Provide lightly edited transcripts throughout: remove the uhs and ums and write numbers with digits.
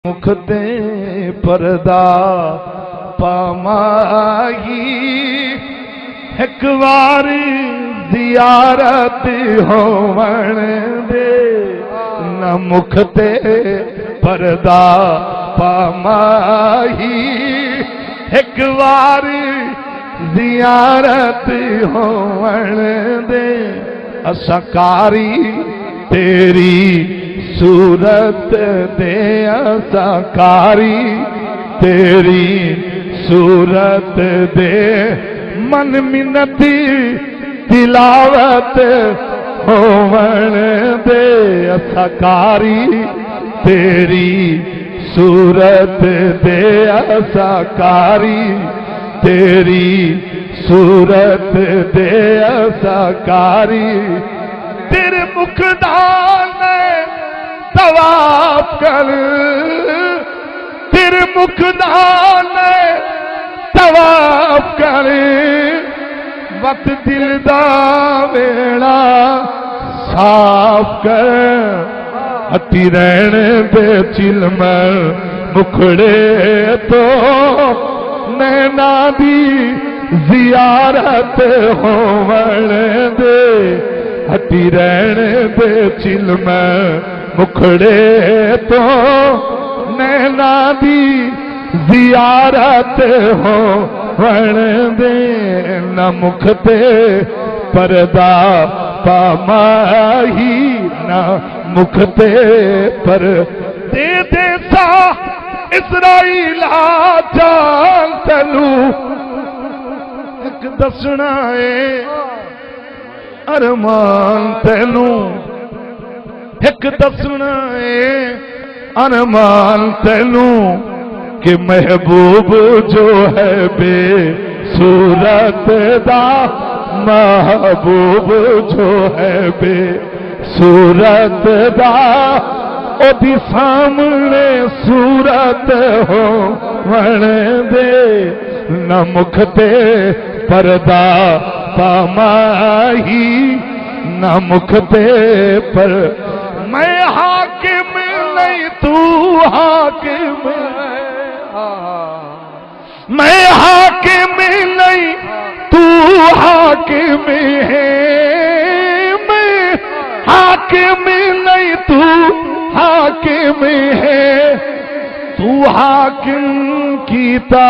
मुख ते परदा पामाही एक बार ज़ियारत होवण दे न मुख ते परदा पामाही एक बार ज़ियारत होवण दे असकारी तेरी सूरत दे असकारी तेरी सूरत दे मन मिन्नती तिलावत होवण दे असकारी तेरी सूरत दे असकारी तेरी सूरत दे असकारी तेरे मुखदान तवाफ कर तेरे मुखदान तवाफ कर वत दिल दा वेड़ा साफ कर हटी रहने दे चिलम मुखड़े तो नैना दी ज़ियारत होवण दे हटी रहने दे चिलम मुखड़े तो नैना दी ज़ियारत होवण दे न मुख ते परदा पामाही न मुख ते पर दे सा इसराइला जान तैनू एक दसना है अरमान तैनू एक दसना है अरमान तैनू कि महबूब जो है बे सूरत दा महबूब जो है बे सूरत दा ओदी सामने सूरत हो वण दे न मुख ते परदा पामाही न मुख ते पर मैं हाकिम नहीं तू हाकिम मैं हाकिम नहीं तू हाकिम है मैं हाकिम नहीं तू हाकिम है तू हाकिम कीता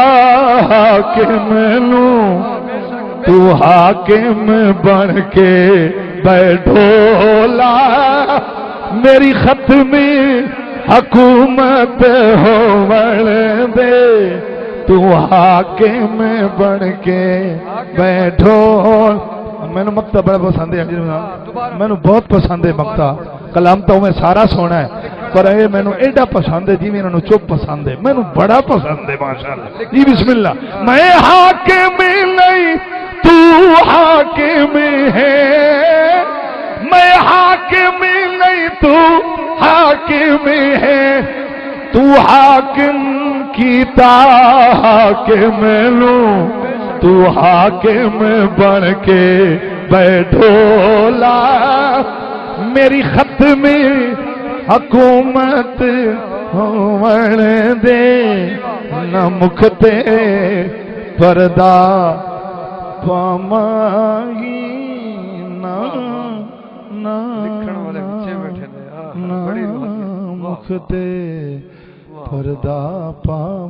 हाकिम नू तू हाकिम बन के बैठोला मेरी खत्मी हकूमत होवण दे तू हाकिम बन के बैठो मैनू मक्ता बड़ा पसंद है मैनू बहुत पसंद है मक्ता कलाम तो मैं सारा सोना है पर ये मैनू एडा पसंद है जी इन्होंने चुप पसंद है मैनू बड़ा पसंद है माशाअल्लाह जी बिस्मिल्लाह मैं हाकिम नहीं तू हाकिम है मैं हाकिम नहीं तू हाकिम है तू हाकिम कीता हाकिम नू तू हाकिम बन के बैठोला मेरी खत्मी हुकूमत होवण दे न मुख ते परदा पामाही मुख ते परदा पामाही